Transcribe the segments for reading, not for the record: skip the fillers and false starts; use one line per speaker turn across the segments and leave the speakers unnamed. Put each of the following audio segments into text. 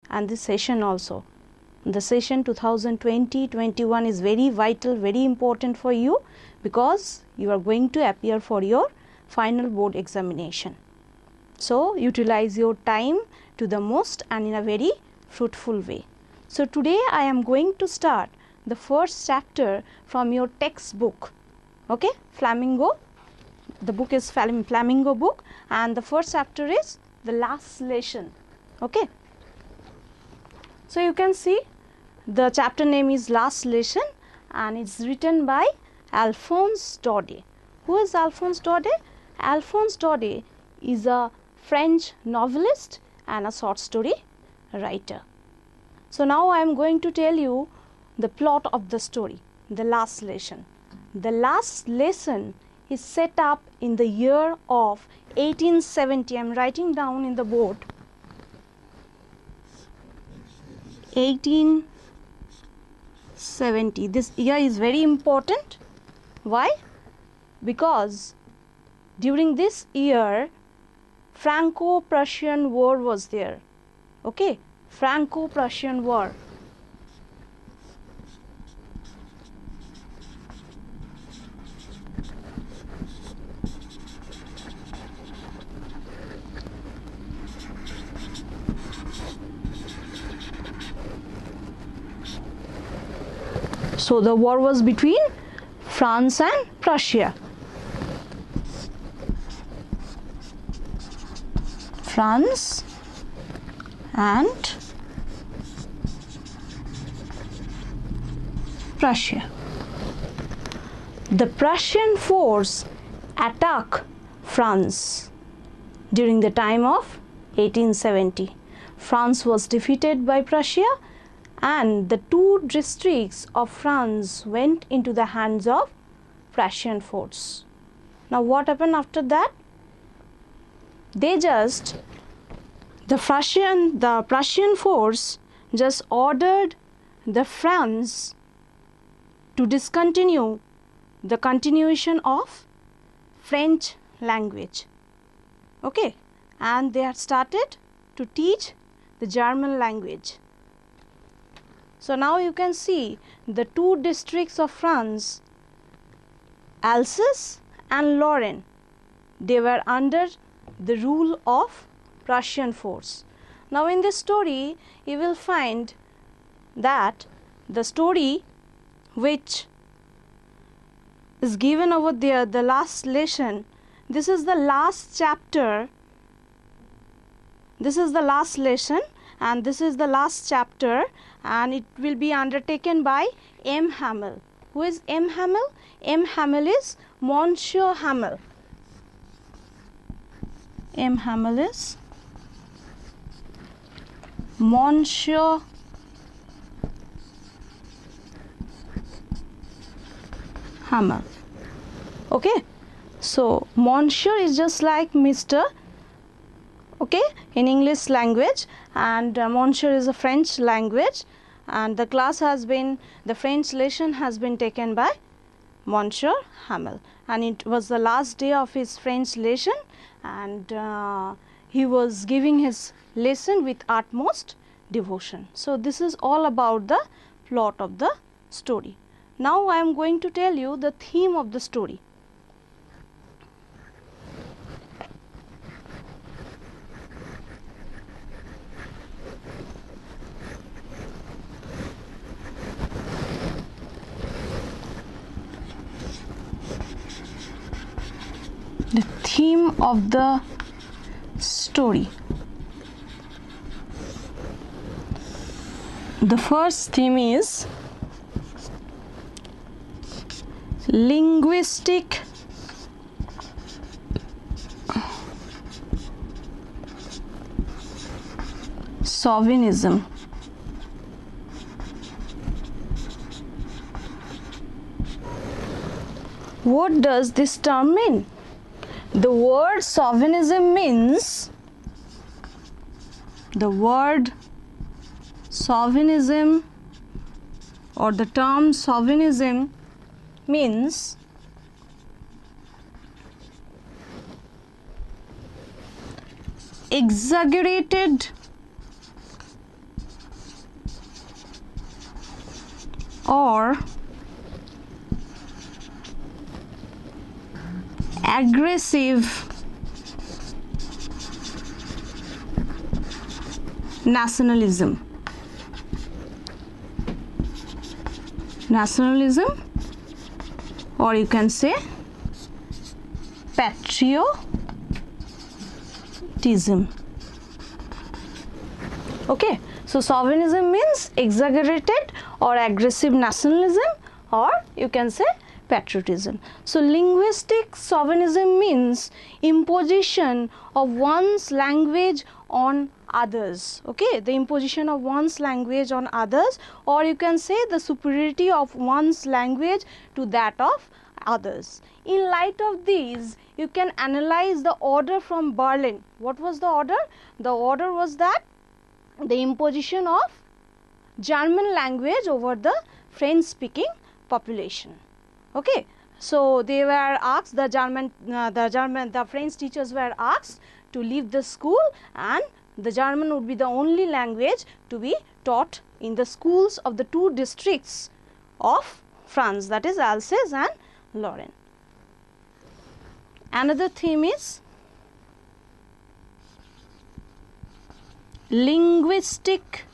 and this session also. The session 2020-21 is very vital, very important for you, because you are going to appear for your final board examination. So utilize your time to the most and in a very fruitful way. So today I am going to start the first chapter from your textbook. Okay, Flamingo. The book is Flamingo book, and the first chapter is the last lesson. Okay. So you can see the chapter name is Last Lesson, and it's written by Alphonse Daudet. Who is Alphonse Daudet? Alphonse Daudet is a French novelist and a short story writer. So now I am going to tell you the plot of the story, The Last Lesson. The Last Lesson is set up in the year of 1870. I am writing down in the board. 1870. This year is very important. Why? Because during this year Franco-Prussian War was there. Okay, Franco-Prussian War. So the war was between France and Prussia. France and Prussia. The Prussian force attacked France during the time of 1870. France was defeated by Prussia, and the two districts of France went into the hands of Prussian force. Now what happened after that? The Prussian force just ordered the France to discontinue the continuation of French language. Okay, and they had started to teach the German language. So now you can see the two districts of France, Alsace and Lorraine, they were under the rule of Prussian force. Now in this story you will find that the story which is given over there, the last lesson, this is the last chapter. This is the last lesson, and this is the last chapter, and it will be undertaken by M. Hamel. Who is M. Hamel? M. Hamel is Monsieur Hamel. M. Hamel is Monsieur Hamel. Okay, so Monsieur is just like Mr. Okay, in English language, and Monsieur is a French language, and the French lesson has been taken by Monsieur Hamel, and it was the last day of his French lesson, and he was giving his lesson with utmost devotion. So this is all about the plot of the story. Now I am going to tell you the theme of the story. The theme of the story. The first theme is linguistic chauvinism. What does this term mean? The word chauvinism means, the word chauvinism or the term chauvinism means exaggerated or aggressive nationalism. Or you can say patriotism. Okay, so chauvinism means exaggerated or aggressive nationalism, or you can say patriotism. So linguistic chauvinism means imposition of one's language on others. Okay, the imposition of one's language on others, or you can say the superiority of one's language to that of others. In light of these, you can analyze the order from Berlin. What was the order? The order was that the imposition of German language over the French speaking population. Okay, so they were asked, the French teachers were asked to leave the school, and the German would be the only language to be taught in the schools of the two districts of France, that is Alsace and Lorraine. Another theme is linguistic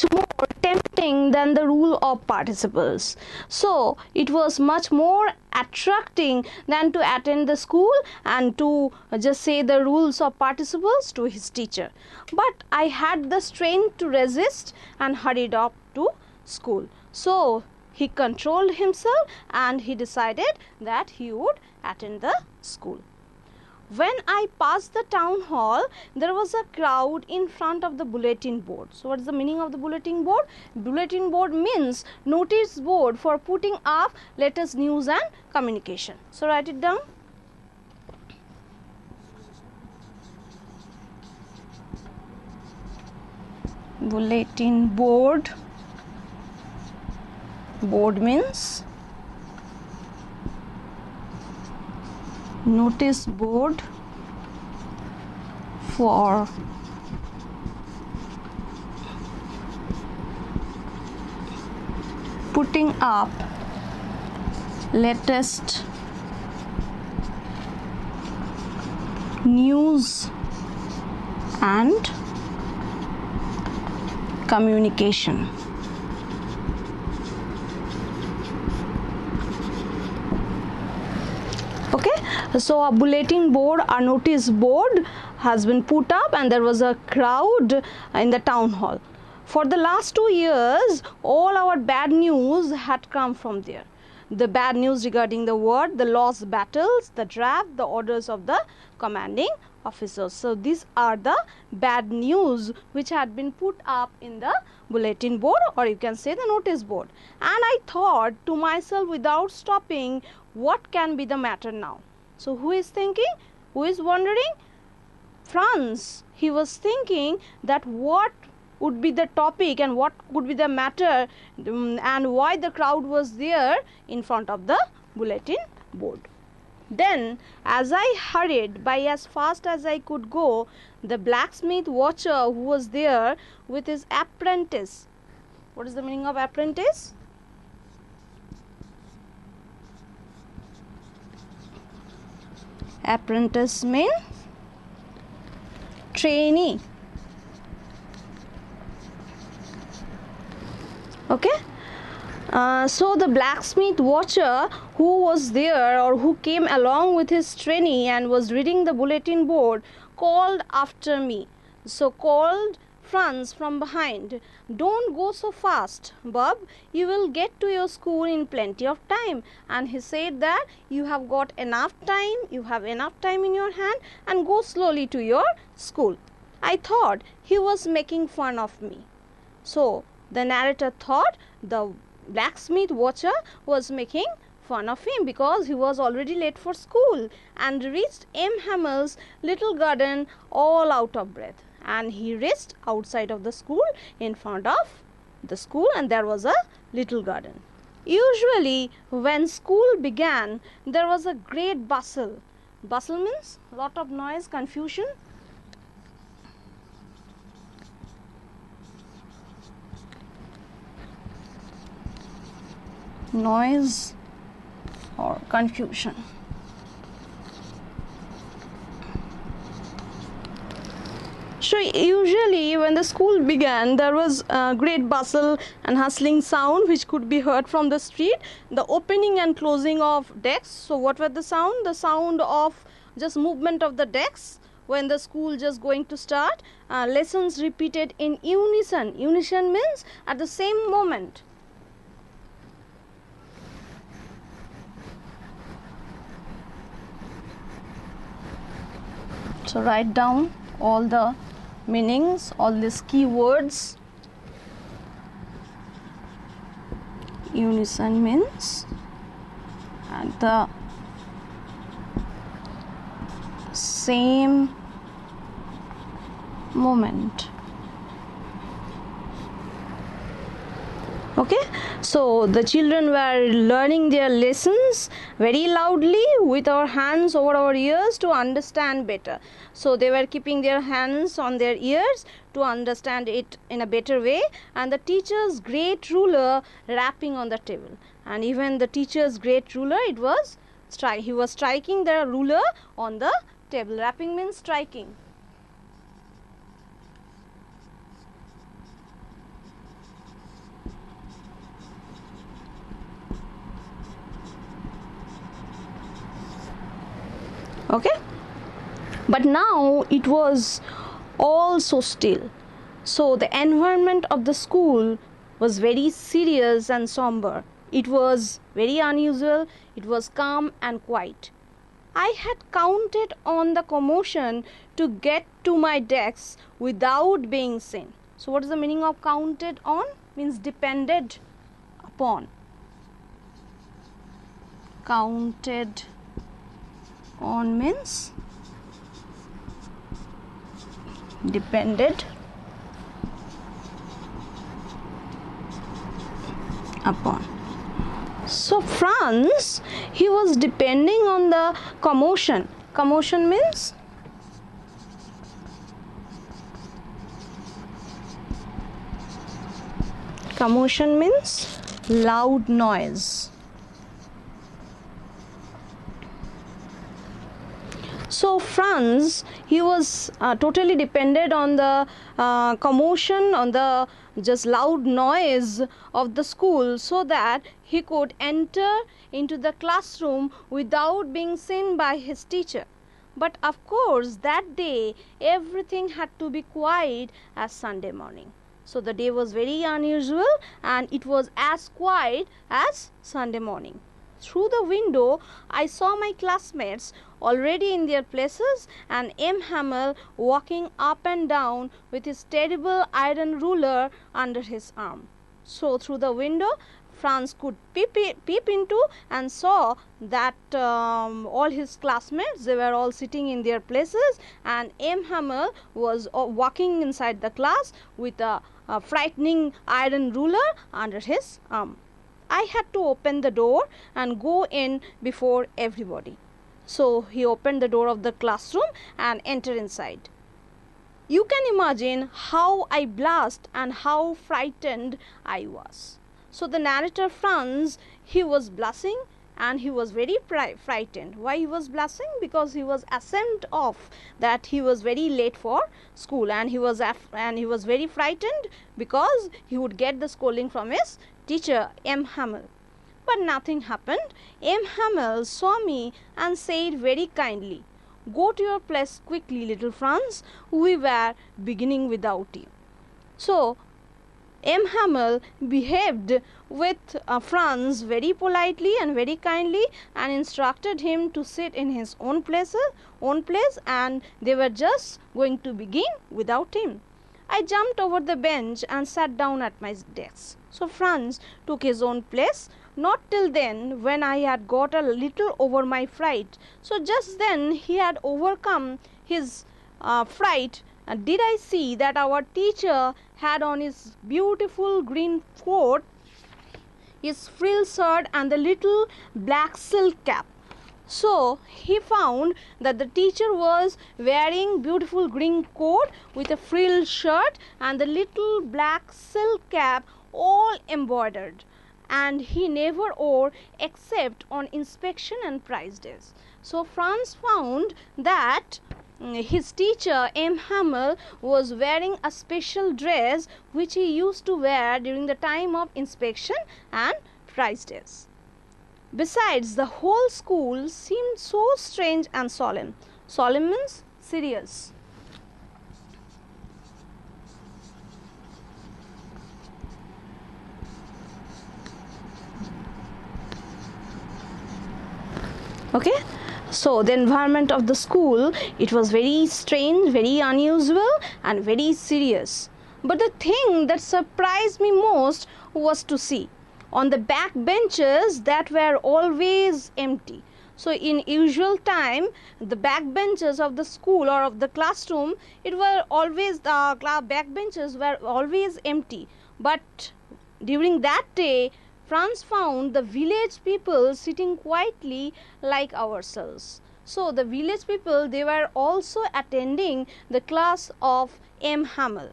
much more tempting than the rule of participles. So it was much more attracting than to attend the school and to just say the rules of participles to his teacher. But I had the strength to resist and hurried up to school. So he controlled himself and he decided that he would attend the school. When I passed the town hall, there was a crowd in front of the bulletin board. So what is the meaning of the bulletin board? Bulletin board means notice board for putting up latest news and communication. So write it down. Bulletin board. Board means notice board for putting up latest news and communication. Okay, so a bulletin board, a notice board has been put up and there was a crowd in the town hall. For the last 2 years, all our bad news had come from there. The bad news regarding the war, the lost battles, the draft, the orders of the commanding officers. So these are the bad news which had been put up in the bulletin board, or you can say the notice board. And I thought to myself without stopping, what can be the matter now? So who is thinking? Who is wondering? Franz. He was thinking that what would be the topic and what would be the matter and why the crowd was there in front of the bulletin board. Then as I hurried by as fast as I could go, the blacksmith watcher who was there with his apprentice. What is the meaning of apprentice? Apprentice means trainee. Okay. So the blacksmith watcher who was there or who came along with his trainee and was reading the bulletin board called after me. So called Franz from behind. Don't go so fast, Bob. You will get to your school in plenty of time. And he said that you have got enough time, you have enough time in your hand, and go slowly to your school. I thought he was making fun of me. So the narrator thought the blacksmith watcher was making fun of him because he was already late for school and reached M. Hammel's little garden all out of breath. And he raced outside of the school in front of the school, and there was a little garden. Usually when school began, there was a great bustle. Bustle means lot of noise, confusion. Noise or confusion. So usually when the school began, there was a great bustle and hustling sound which could be heard from the street, the opening and closing of desks. So what were the sound? The sound of just movement of the desks when the school just going to start. Lessons repeated in unison. Unison means at the same moment. So write down all the meanings, all these keywords. Unison means at the same moment. Okay, so the children were learning their lessons very loudly with our hands over our ears to understand better. So they were keeping their hands on their ears to understand it in a better way, and the teacher's great ruler rapping on the table. And even the teacher's great ruler, he was striking the ruler on the table. Rapping means striking. Okay, but now it was all so still. So the environment of the school was very serious and somber. It was very unusual. It was calm and quiet. I had counted on the commotion to get to my desk without being seen. So what is the meaning of counted on? Means depended upon. Counted on means depended upon. So Franz, he was depending on the commotion. Commotion means loud noise. So Franz, he was totally dependent on the commotion, on the just loud noise of the school, so that he could enter into the classroom without being seen by his teacher. But of course, that day everything had to be quiet as Sunday morning. So the day was very unusual and it was as quiet as Sunday morning. Through the window, I saw my classmates already in their places and M. Hamel walking up and down with his terrible iron ruler under his arm. So through the window, Franz could peep into and saw that all his classmates, they were all sitting in their places, and M. Hamel was walking inside the class with a frightening iron ruler under his arm. I had to open the door and go in before everybody. So he opened the door of the classroom and entered inside. You can imagine how I blushed and how frightened I was. So the narrator Franz, he was blushing and he was very frightened. Why he was blushing? Because he was ashamed of that he was very late for school, and he was very frightened because he would get the scolding from his teacher M. Hamel. But nothing happened. M. Hamel saw me and said very kindly, "Go to your place quickly, little Franz. We were beginning without you." So M. Hamel behaved with Franz very politely and very kindly and instructed him to sit in his own place, and they were just going to begin without him. I jumped over the bench and sat down at my desk. So Franz took his own place. Not till then, when I had got a little over my fright. So just then he had overcome his fright. Did I see that our teacher had on his beautiful green coat, his frill shirt and the little black silk cap. So he found that the teacher was wearing beautiful green coat with a frill shirt and the little black silk cap, all embroidered, and he never wore except on inspection and prize days. So Franz found that his teacher M. Hamel was wearing a special dress which he used to wear during the time of inspection and prize days. Besides, the whole school seemed so strange and solemn. Solemn means serious. Okay. So the environment of the school, it was very strange, very unusual and very serious. But the thing that surprised me most was to see on the back benches that were always empty. So in usual time, the back benches of the school or of the classroom, the back benches were always empty. But during that day, Franz found the village people sitting quietly like ourselves. So the village people, they were also attending the class of M. Hamel.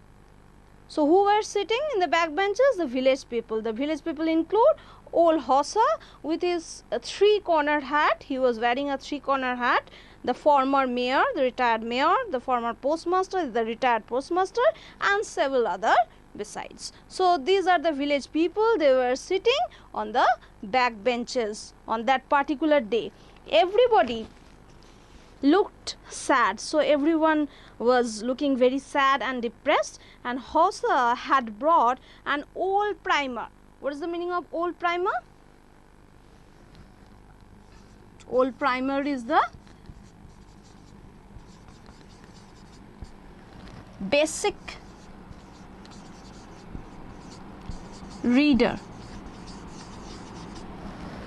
So who were sitting in the back benches? The village people. The village people include old Hossa with his three-cornered hat. He was wearing a three-cornered hat. The former mayor, the retired mayor, the former postmaster, the retired postmaster, and several other besides. So these are the village people. They were sitting on the back benches on that particular day. Everybody looked sad. So everyone was looking very sad and depressed, and Hausa had brought an old primer. What is the meaning of old primer? Old primer is the basic reader.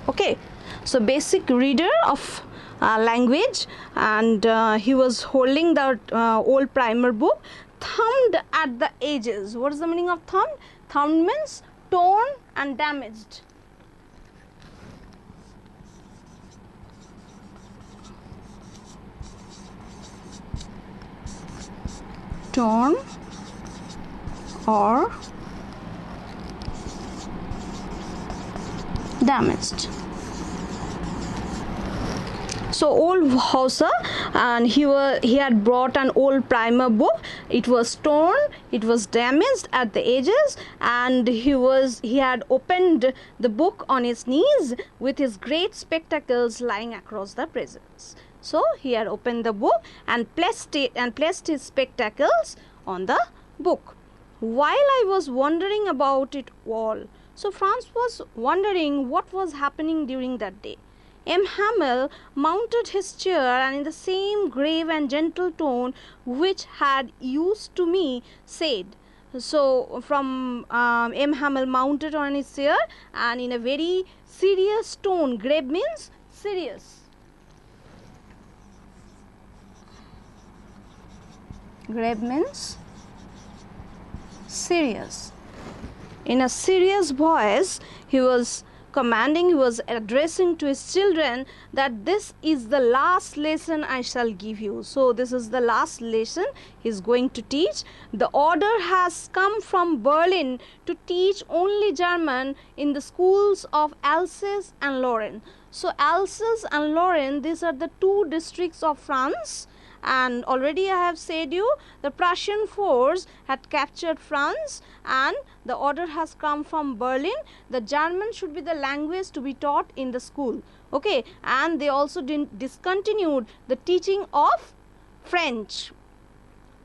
Okay, so basic reader of language, and he was holding the old primer book, thumbed at the edges. What is the meaning of thumbed? Thumbed means torn and damaged. Torn or damaged. So old Hausa, and he had brought an old primer book. It was torn, it was damaged at the edges, and he had opened the book on his knees with his great spectacles lying across the presence. So he had opened the book and placed his spectacles on the book. While I was wondering about it all, so Franz was wondering what was happening during that day. M. Hamel mounted his chair, and in the same grave and gentle tone which had used to me, said. So from M. Hamel mounted on his chair, and in a very serious tone. Grave means serious. Grave means serious. In a serious voice, he was commanding, he was addressing to his children that this is the last lesson I shall give you. So this is the last lesson he is going to teach. The order has come from Berlin to teach only German in the schools of Alsace and Lorraine. So Alsace and Lorraine, these are the two districts of France. And already I have said you, the Prussian force had captured France, and the order has come from Berlin. The German should be the language to be taught in the school. Okay, and they also discontinued the teaching of French.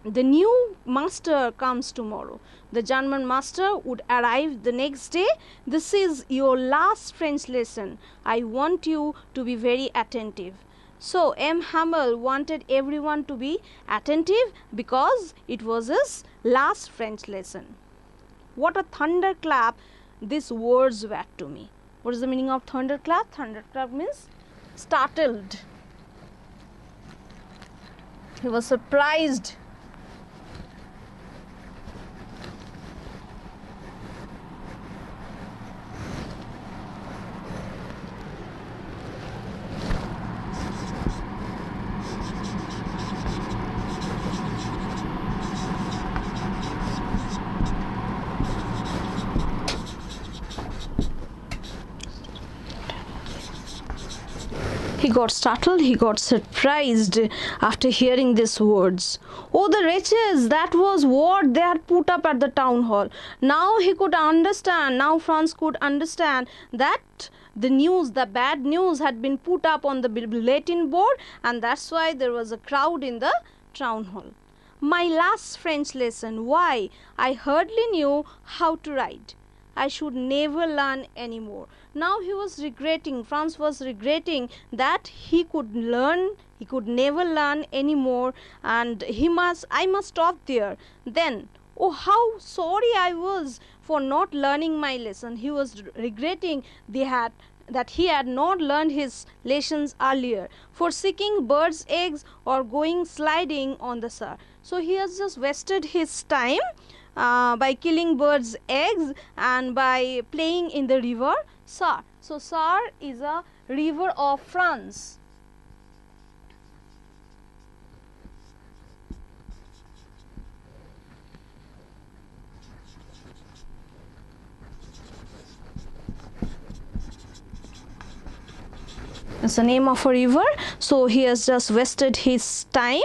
The new master comes tomorrow. The German master would arrive the next day. This is your last French lesson. I want you to be very attentive. So M. Hamel wanted everyone to be attentive because it was his last French lesson. What a thunderclap these words were to me. What is the meaning of thunderclap? Thunderclap means startled. He was surprised. He got startled, he got surprised after hearing these words. Oh, the wretches, that was what they had put up at the town hall. Now he could understand, now Franz could understand that the news, the bad news had been put up on the bulletin board, and that's why there was a crowd in the town hall. My last French lesson, why? I hardly knew how to write. I should never learn anymore. Now he was regretting, Franz was regretting that he could never learn anymore, and I must stop there. Then, oh, how sorry I was for not learning my lesson. He was regretting that he had not learned his lessons earlier, forsaking birds' eggs or going sliding on the Saar. So he has just wasted his time by killing birds' eggs and by playing in the river Saar. So Saar is a river of France. It's the name of a river. So he has just wasted his time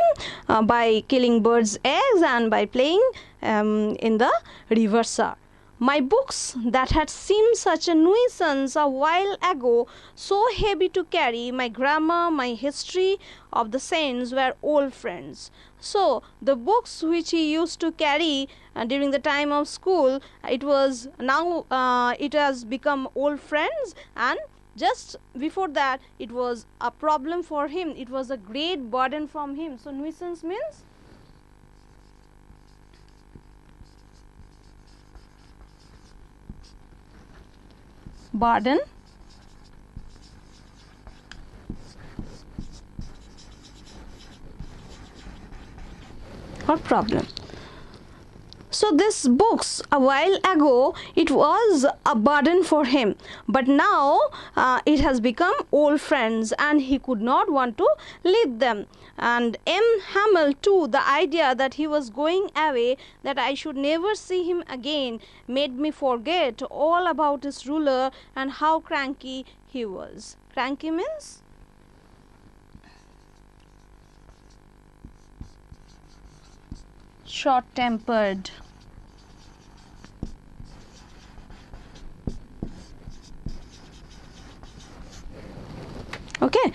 by killing birds' eggs and by playing in the river Saar. My books that had seemed such a nuisance a while ago, so heavy to carry, my grammar, my history of the saints were old friends. So the books which he used to carry during the time of school, it was now it has become old friends, and just before that it was a problem for him. It was a great burden from him. So nuisance means burden or problem. So this books a while ago it was a burden for him, but now it has become old friends and he could not want to leave them. And M. Hamel too, the idea that he was going away, that I should never see him again, made me forget all about his ruler and how cranky he was. Cranky means short-tempered. Okay,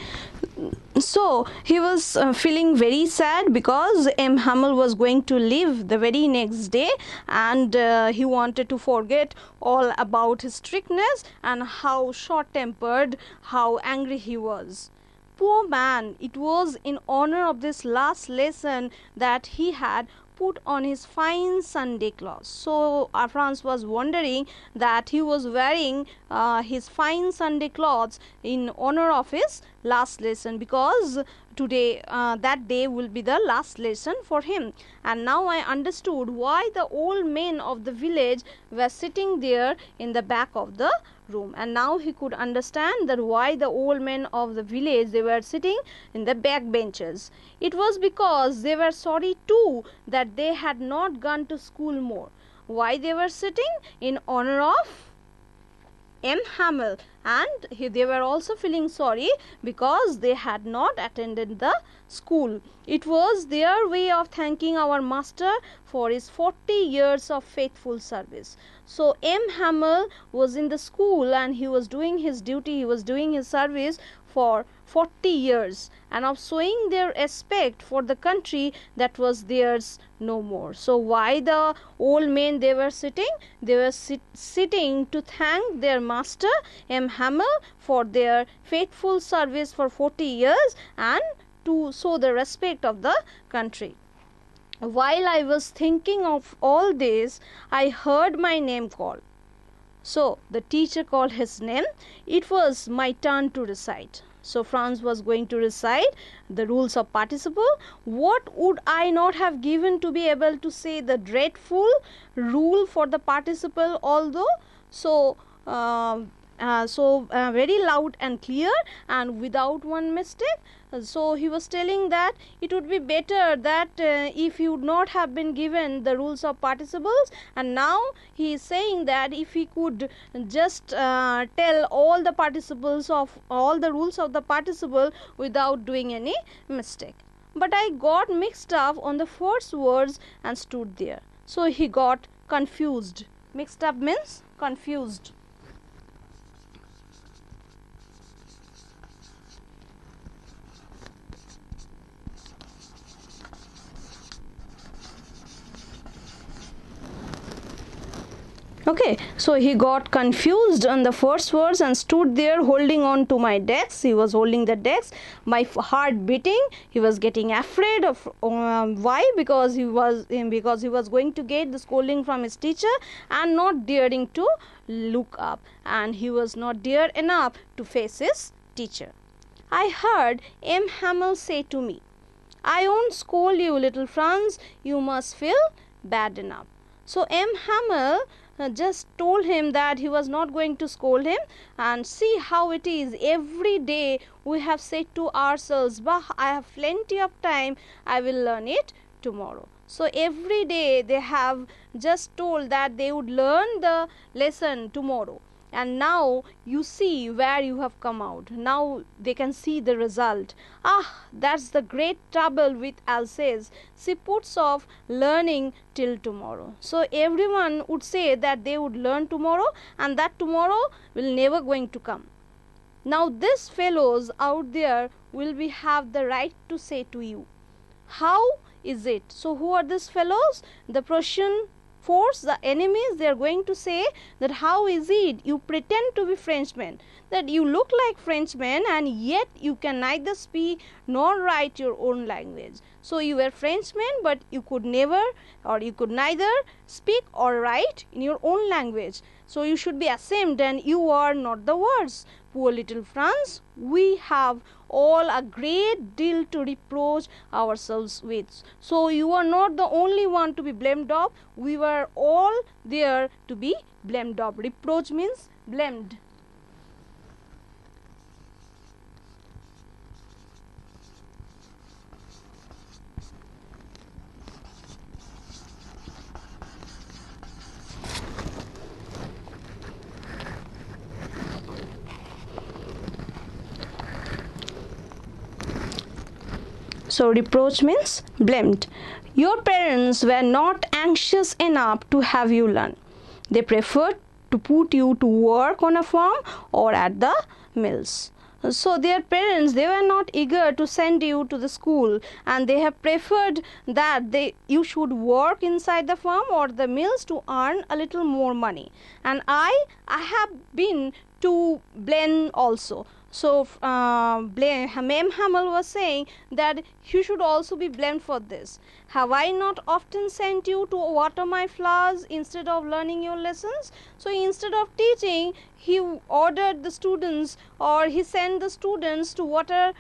so he was feeling very sad because M. Hamel was going to leave the very next day, and he wanted to forget all about his strictness and how short-tempered, how angry he was. Poor man, it was in honor of this last lesson that he had put on his fine Sunday clothes. So Franz was wondering that he was wearing his fine Sunday clothes in honor of his last lesson, because today that day will be the last lesson for him. And now I understood why the old men of the village were sitting there in the back of the room. And now he could understand that why the old men of the village, they were sitting in the back benches. It was because they were sorry too that they had not gone to school more. Why they were sitting? In honor of M. Hamel, and they were also feeling sorry because they had not attended the school. It was their way of thanking our master for his 40 years of faithful service. So M. Hamel was in the school and he was doing his duty, he was doing his service for 40 years, and of showing their respect for the country that was theirs no more. So why the old men they were sitting? They were sitting to thank their master M. Hamel for their faithful service for 40 years and to show the respect of the country. While I was thinking of all this, I heard my name called. So the teacher called his name. It was my turn to recite. So Franz was going to recite the rules of participle. What would I not have given to be able to say the dreadful rule for the participle, although so very loud and clear and without one mistake. So he was telling that it would be better that if he would not have been given the rules of participles, and now he is saying that if he could just tell all the participles of all the rules of the participle without doing any mistake. But I got mixed up on the first words and stood there. So he got confused. Mixed up means confused. Okay, so he got confused on the first words and stood there holding on to my desk. He was holding the desk, my heart beating. He was getting afraid of why? Because he was going to get the scolding from his teacher and not daring to look up, and he was not dare enough to face his teacher. I heard M. Hamel say to me, "I won't scold you, little Franz. You must feel bad enough." So M. Hamel just told him that he was not going to scold him, and see how it is. Every day we have said to ourselves, "Bah, I have plenty of time, I will learn it tomorrow." So every day they have just told that they would learn the lesson tomorrow. and now you see where you have come out. Now they can see the result. That's the great trouble with Alsace. She puts off learning till tomorrow. So everyone would say that they would learn tomorrow, and that tomorrow will never going to come. Now these fellows out there will be have the right to say to you, how is it? So who are these fellows? The Prussian force, the enemies. They are going to say that how is it you pretend to be Frenchmen, that you look like Frenchmen and yet you can neither speak nor write your own language. So you were Frenchmen, but you could never, or you could neither speak or write in your own language. So you should be ashamed, and you are not the worst. Poor little France, we have all a great deal to reproach ourselves with. So you are not the only one to be blamed of. We were all there to be blamed of. Reproach means blamed. So reproach means blamed. Your parents were not anxious enough to have you learn. They preferred to put you to work on a farm or at the mills. So their parents, they were not eager to send you to the school, and they have preferred that you should work inside the farm or the mills to earn a little more money. And I have been to blame also. So Mem Hamel was saying that you should also be blamed for this. Have I not often sent you to water my flowers instead of learning your lessons? So instead of teaching, he ordered the students, or he sent the students to water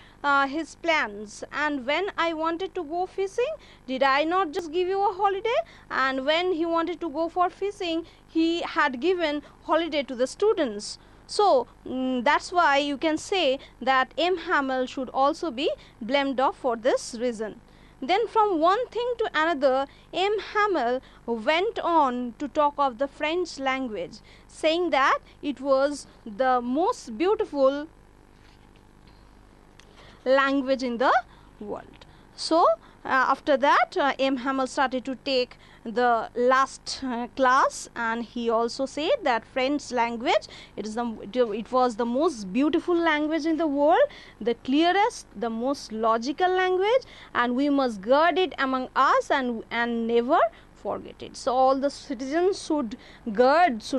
his plants. And when I wanted to go fishing, did I not just give you a holiday? And when he wanted to go for fishing, he had given holiday to the students. So that's why you can say that M. Hamel should also be blamed off for this reason. Then from one thing to another, M. Hamel went on to talk of the French language, saying that it was the most beautiful language in the world. So after that, M. Hamel started to take the last class, and he also said that French language, it was the most beautiful language in the world, the clearest, the most logical language, and we must guard it among us and never forget it. So all the citizens should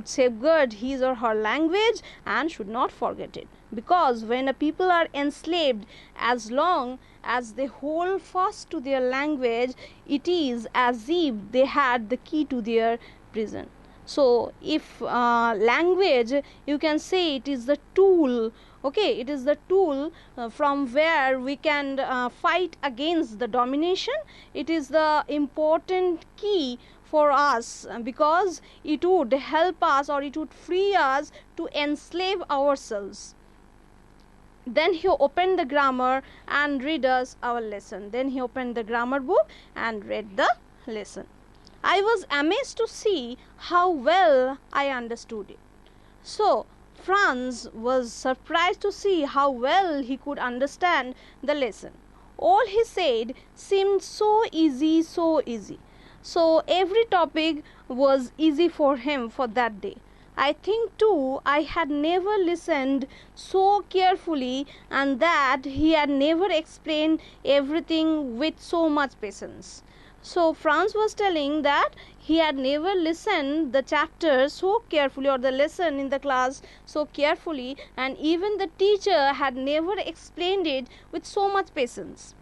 safeguard his or her language and should not forget it, because when a people are enslaved, as long as they hold fast to their language, it is as if they had the key to their prison. So if language, you can say it is the tool, okay, it is the tool from where we can fight against the domination. It is the important key for us, because it would help us, or it would free us to enslave ourselves. Then he opened the grammar and read us our lesson. Then he opened the grammar book and read the lesson. I was amazed to see how well I understood it. So Franz was surprised to see how well he could understand the lesson. All he said seemed so easy, so easy. So every topic was easy for him for that day. I think too I had never listened so carefully, and that he had never explained everything with so much patience. So Franz was telling that he had never listened the chapter so carefully, or the lesson in the class so carefully, and even the teacher had never explained it with so much patience.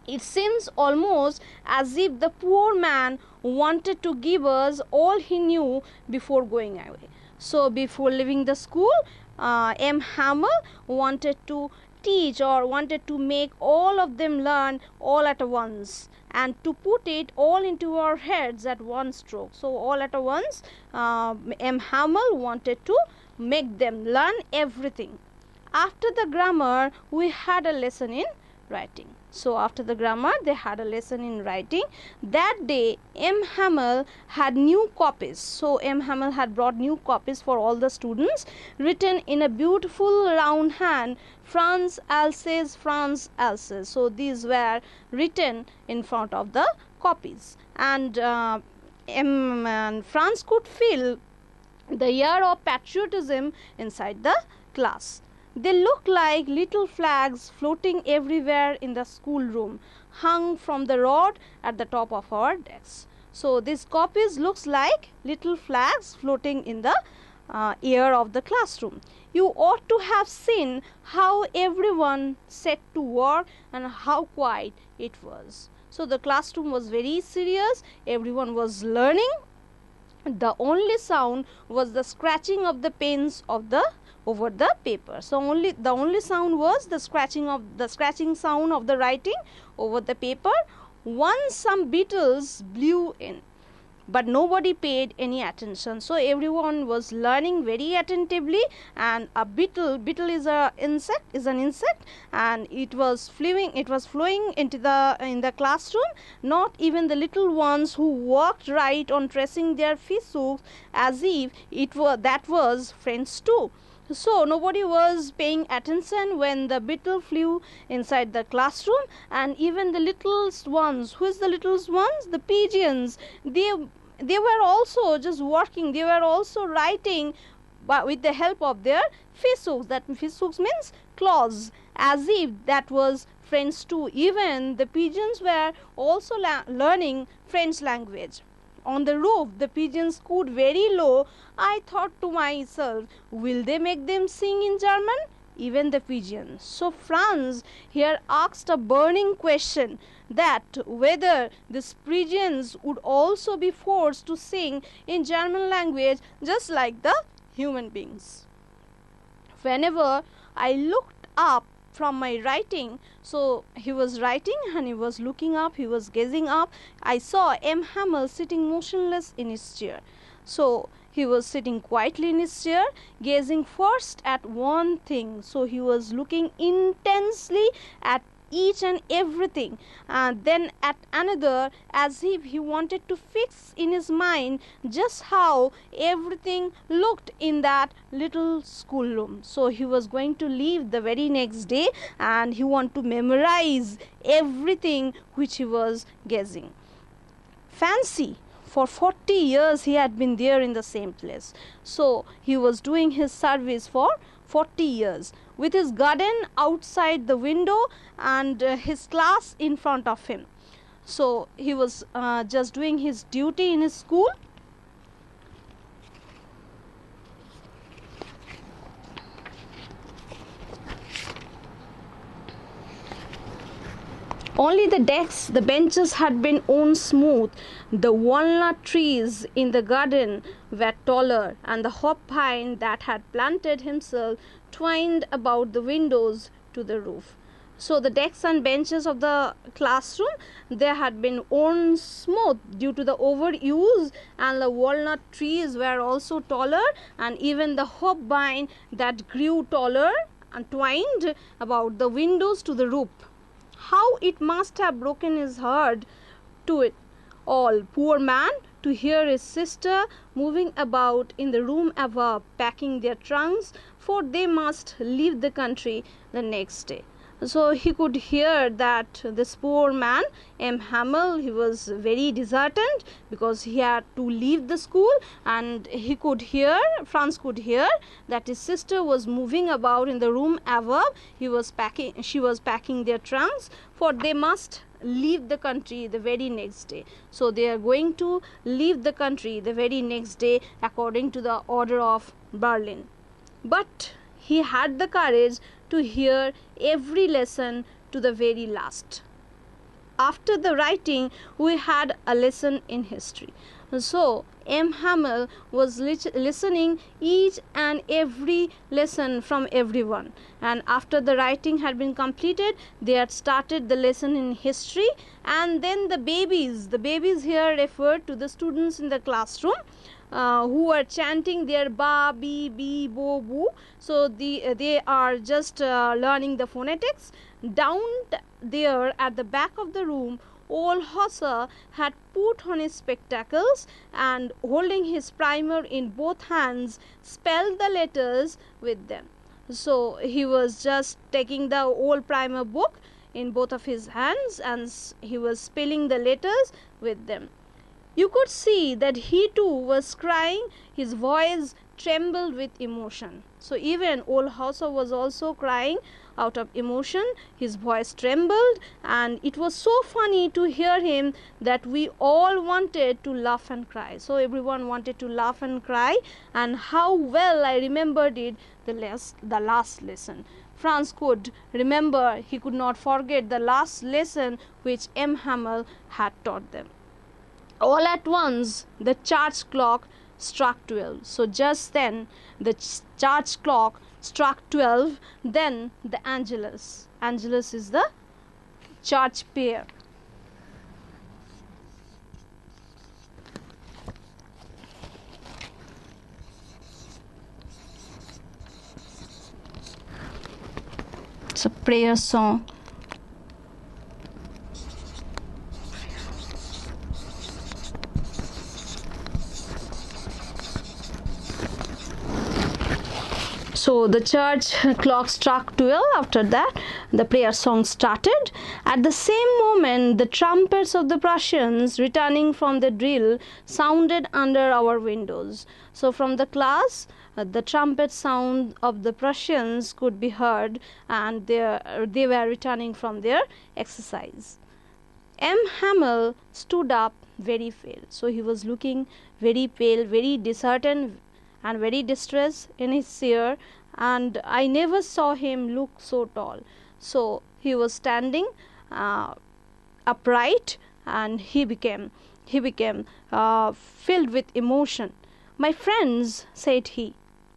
It seems almost as if the poor man wanted to give us all he knew before going away. So before leaving the school, M. Hamel wanted to teach, or wanted to make all of them learn all at once, and to put it all into our heads at one stroke. So all at once, M. Hamel wanted to make them learn everything. After the grammar, we had a lesson in writing. So after the grammar, they had a lesson in writing. That day, M. Hamel had new copies. So M. Hamel had brought new copies for all the students, written in a beautiful round hand, Franz Alsace, Franz Alsace. So these were written in front of the copies. And Franz could feel the air of patriotism inside the class. They look like little flags floating everywhere in the schoolroom, hung from the rod at the top of our desks. So these copies looks like little flags floating in the air of the classroom. You ought to have seen how everyone set to work and how quiet it was. So the classroom was very serious. Everyone was learning. The only sound was the scratching of the pens of the over the paper. So the only sound was the scratching sound of the writing over the paper. Once some beetles blew in, but nobody paid any attention. So everyone was learning very attentively, and a beetle is an insect, and it was flowing into the classroom. Not even the little ones who worked right on tracing their fishhooks, as if that was friends too. So nobody was paying attention when the beetle flew inside the classroom, and even the little ones. Who is the little ones? The pigeons. They were also just working. They were also writing, but with the help of their fishhooks. That fishhooks means claws, as if that was French too. Even the pigeons were also learning French language. On the roof, the pigeons cooed very low. I thought to myself, will they make them sing in German? Even the pigeons. So Franz here asked a burning question, that whether these pigeons would also be forced to sing in German language just like the human beings. Whenever I looked up from my writing, so he was writing and he was looking up, he was gazing up, I saw M. Hamel sitting motionless in his chair. So he was sitting quietly in his chair, gazing first at one thing. So he was looking intensely at each and everything, and then at another, as if he wanted to fix in his mind just how everything looked in that little schoolroom. So he was going to leave the very next day, and he wanted to memorize everything which he was gazing. Fancy, for 40 years he had been there in the same place. So he was doing his service for 40 years, with his garden outside the window and his class in front of him. So he was just doing his duty in his school. Only the desks, the benches had been worn smooth. The walnut trees in the garden were taller, and the hop pine that had planted himself twined about the windows to the roof. So the desks and benches of the classroom, they had been worn smooth due to the overuse, and the walnut trees were also taller, and even the hop vine that grew taller and twined about the windows to the roof. How it must have broken his heart to it all, poor man, to hear his sister moving about in the room above, packing their trunks, for they must leave the country the next day. So he could hear that this poor man, M. Hamel, he was very disheartened because he had to leave the school, and Franz could hear that his sister was moving about in the room above. She was packing their trunks, for they must leave the country the very next day. So they are going to leave the country the very next day according to the order of Berlin. But he had the courage to hear every lesson to the very last. After the writing, we had a lesson in history. So M. Hamel was listening each and every lesson from everyone, and after the writing had been completed, they had started the lesson in history. And then the babies here referred to the students in the classroom who are chanting their ba, bi, bi, bo, boo. So they are just learning the phonetics. there at the back of the room, old Hauser had put on his spectacles and, holding his primer in both hands, spelled the letters with them. So he was just taking the old primer book in both of his hands and he was spelling the letters with them. You could see that he too was crying. His voice trembled with emotion. So even old Hauser was also crying out of emotion. His voice trembled, and it was so funny to hear him that we all wanted to laugh and cry. So everyone wanted to laugh and cry, and how well I remembered it the last lesson. Franz could remember, he could not forget the last lesson which M. Hamel had taught them. All at once, the church clock struck 12. So just then, the church clock struck 12. Then the Angelus. Angelus is the church prayer. It's a prayer song. So the church clock struck 12. After that, the prayer song started. At the same moment, the trumpets of the Prussians returning from the drill sounded under our windows. So from the class, the trumpet sound of the Prussians could be heard, and they were returning from their exercise. M. Hamel stood up very pale. So he was looking very pale, very disheartened and very distressed in his chair, and I never saw him look so tall. So he was standing upright, and he became filled with emotion. "My friends," said he.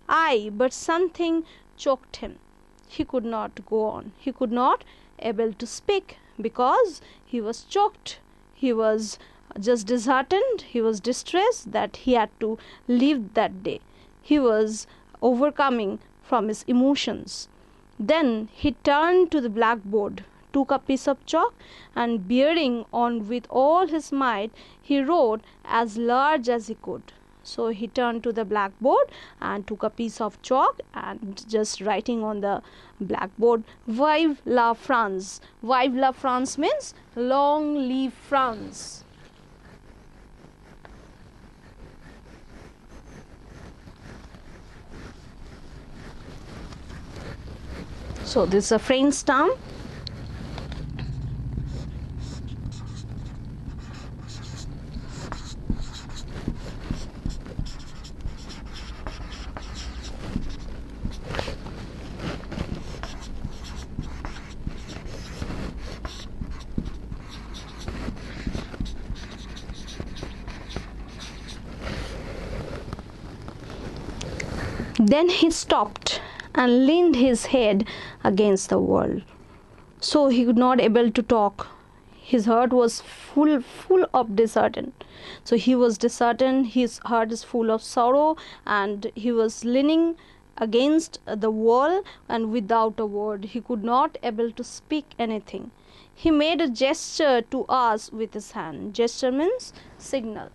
But something choked him. He could not go on. He could not able to speak because he was choked. He was just disheartened. He was distressed that he had to leave that day. He was overcoming from his emotions. Then he turned to the blackboard, took a piece of chalk, and bearing on with all his might, he wrote as large as he could. So he turned to the blackboard and took a piece of chalk and just writing on the blackboard, "Vive la France." Vive la France means long live France. So this is a French stamp. Then he stopped and leaned his head against the wall. So he could not able to talk. His heart was full of disheartened. So he was disheartened. His heart is full of sorrow, and he was leaning against the wall, and without a word, he could not able to speak anything. He made a gesture to us with his hand. Gesture means signal.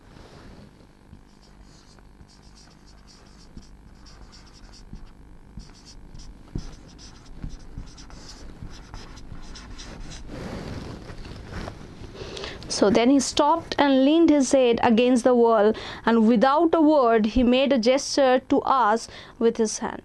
So then he stopped and leaned his head against the wall, and without a word he made a gesture to us with his hand.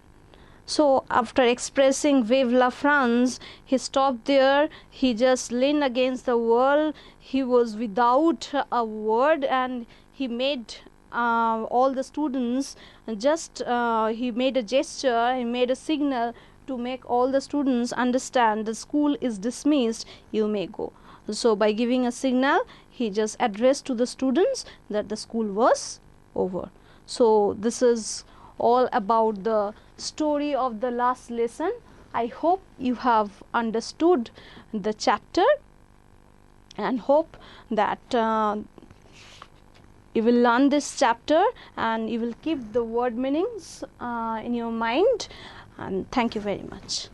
So after expressing "Vive la France," he stopped there. He just leaned against the wall. He was without a word, and he made all the students he made a gesture, he made a signal to make all the students understand the school is dismissed, you may go. So by giving a signal, he just addressed to the students that the school was over. So this is all about the story of the last lesson. I hope you have understood the chapter, and hope that you will learn this chapter and you will keep the word meanings in your mind. And thank you very much.